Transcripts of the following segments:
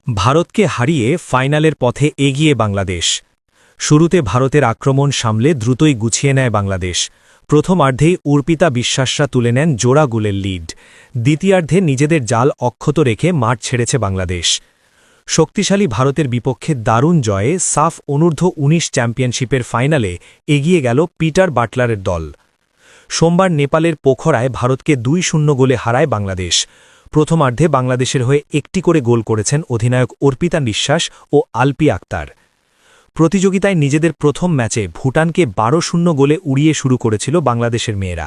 ভারতকে হারিয়ে ফাইনালের পথে এগিয়ে বাংলাদেশ। শুরুতে ভারতের আক্রমণ সামলে দ্রুতই গুছিয়ে নেয় বাংলাদেশ। প্রথমার্ধেই অর্পিতা বিশ্বাসরা তুলে নেন জোড়া গোলের লিড। দ্বিতীয়ার্ধে নিজেদের জাল অক্ষত রেখে মাঠ ছেড়েছে বাংলাদেশ। শক্তিশালী ভারতের বিপক্ষে দারুণ জয়ে সাফ অনূর্ধ্ব-19 চ্যাম্পিয়নশিপের ফাইনালে এগিয়ে গেল পিটার বাটলারের দল। সোমবার নেপালের পোখরায় ভারতকে 2-0 গোলে হারায় বাংলাদেশ। প্রথমার্ধে বাংলাদেশের হয়ে একটি করে গোল করেছেন অধিনায়ক অর্পিতা বিশ্বাস ও আলপি আক্তার। প্রতিযোগিতায় নিজেদের প্রথম ম্যাচে ভুটানকে 12-0 গোলে উড়িয়ে শুরু করেছিল বাংলাদেশের মেয়েরা।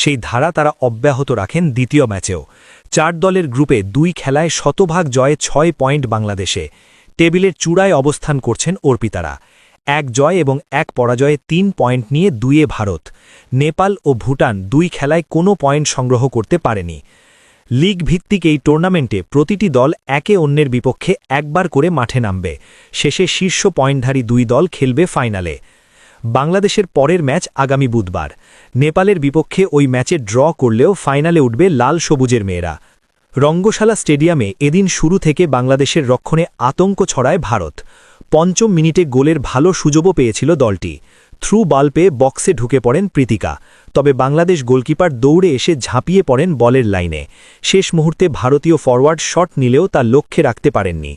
সেই ধারা তারা অব্যাহত রাখেন দ্বিতীয় ম্যাচেও। 4 দলের গ্রুপে 2 খেলায় শতভাগ জয়ে 6 পয়েন্ট বাংলাদেশে। টেবিলের চূড়ায় অবস্থান করছেন অর্পিতারা। 1 জয় এবং 1 পরাজয়ে 3 পয়েন্ট নিয়ে 2-এ ভারত। নেপাল ও ভুটান 2 খেলায় কোনো পয়েন্ট সংগ্রহ করতে পারেনি। লিগ ভিত্তিক এই টুর্নামেন্টে প্রতিটি দল একে অন্যের বিপক্ষে একবার করে মাঠে নামবে। শেষে শীর্ষ পয়েন্টধারী 2 দল খেলবে ফাইনালে। বাংলাদেশের পরের ম্যাচ আগামী বুধবার। নেপালের বিপক্ষে ওই ম্যাচে ড্র করলেও ফাইনালে উঠবে লাল সবুজের মেয়েরা। রঙ্গশালা স্টেডিয়ামে এদিন শুরু থেকে বাংলাদেশের রক্ষণে আতঙ্ক ছড়ায় ভারত। 5ম মিনিটে গোলের ভালো সুযোগও পেয়েছিল দলটি। থ্রু বল পেয়ে বক্সে ঢুকে পড়েন প্রীতিকা। তবে বাংলাদেশ গোলকিপার দৌড়ে এসে ঝাঁপিয়ে পড়েন বলের লাইনে। শেষ মুহূর্তে ভারতীয় ফরওয়ার্ড শট নিলেও তা লক্ষ্যে রাখতে পারেননি।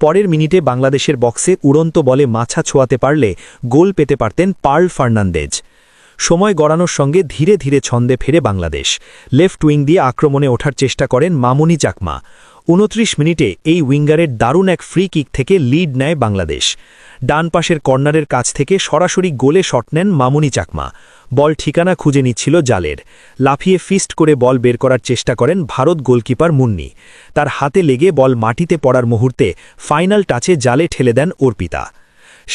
পরের মিনিটে বাংলাদেশের বক্সে উড়ন্ত বলে মাছা ছোঁয়াতে পারলে গোল পেতে পারতেন পার্ল ফার্নান্দেজ। সময় গড়ানোর সঙ্গে ধীরে ধীরে ছন্দে ফেরে বাংলাদেশ। লেফট উইং দিয়ে আক্রমণে ওঠার চেষ্টা করেন মামুনি চাকমা। 29 মিনিটে এই উইঙ্গারের দারুণ এক ফ্রি কিক থেকে লিড নেয় বাংলাদেশ। ডান পাশের কর্নারের কাছ থেকে সরাসরি গোলে শট নেন মামুনি চাকমা। বল ঠিকানা খুঁজে নিচ্ছিল জালের। লাফিয়ে ফিস্ট করে বল বের করার চেষ্টা করেন ভারত গোলকিপার মুন্নি। তার হাতে লেগে বল মাটিতে পড়ার মুহূর্তে ফাইনাল টাচে জালে ঠেলে দেন অর্পিতা।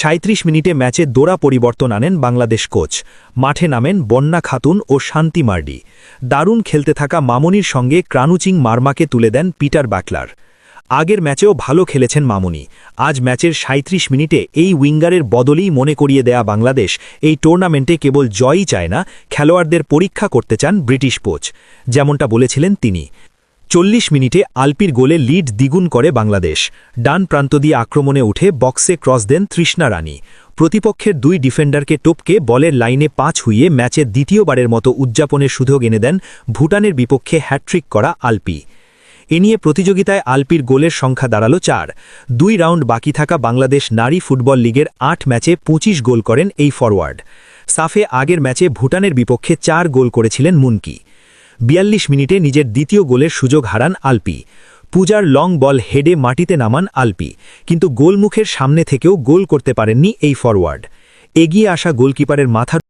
37 মিনিটে ম্যাচে দোড়া পরিবর্তন আনেন বাংলাদেশ কোচ। মাঠে নামেন বন্যা খাতুন ও শান্তি মার্ডি। দারুণ খেলতে থাকা মামুনির সঙ্গে ক্রানুচিং মার্মাকে তুলে দেন পিটার বাটলার। আগের ম্যাচেও ভালো খেলেছেন মামুনি। আজ ম্যাচের 37 মিনিটে এই উইঙ্গারের বদলেই মনে করিয়ে দেয়া বাংলাদেশ এই টুর্নামেন্টে কেবল জয়ই চায় না, খেলোয়াড়দের পরীক্ষা করতে চান ব্রিটিশ কোচ। যেমনটা বলেছিলেন তিনি। 40 মিনিটে আলপির গোলে লিড দ্বিগুণ করে বাংলাদেশ। ডান প্রান্ত দিয়ে আক্রমণে উঠে বক্সে ক্রস দেন তৃষ্ণা রানী। প্রতিপক্ষের 2 ডিফেন্ডারকে টপকে বলের লাইনে 5 হুইয়ে ম্যাচে দ্বিতীয়বারের মতো উদযাপনের সুযোগ এনে দেন ভুটানের বিপক্ষে হ্যাট্রিক করা আলপি। এ নিয়ে প্রতিযোগিতায় আলপির গোলের সংখ্যা দাঁড়াল 4। 2 রাউন্ড বাকি থাকা বাংলাদেশ নারী ফুটবল লিগের 8 ম্যাচে 25 গোল করেন এই ফরওয়ার্ড। সাফে আগের ম্যাচে ভুটানের বিপক্ষে 4 গোল করেছিলেন মুনকি। 42 মিনিটে নিজের দ্বিতীয় গোলের সুযোগ হারান আলপি। পূজার লং বল হেডে মাটিতে নামান আলপি, কিন্তু গোলমুখের সামনে থেকেও গোল করতে পারেননি এই ফরওয়ার্ড। এগিয়ে আসা গোলকিপারের মাথা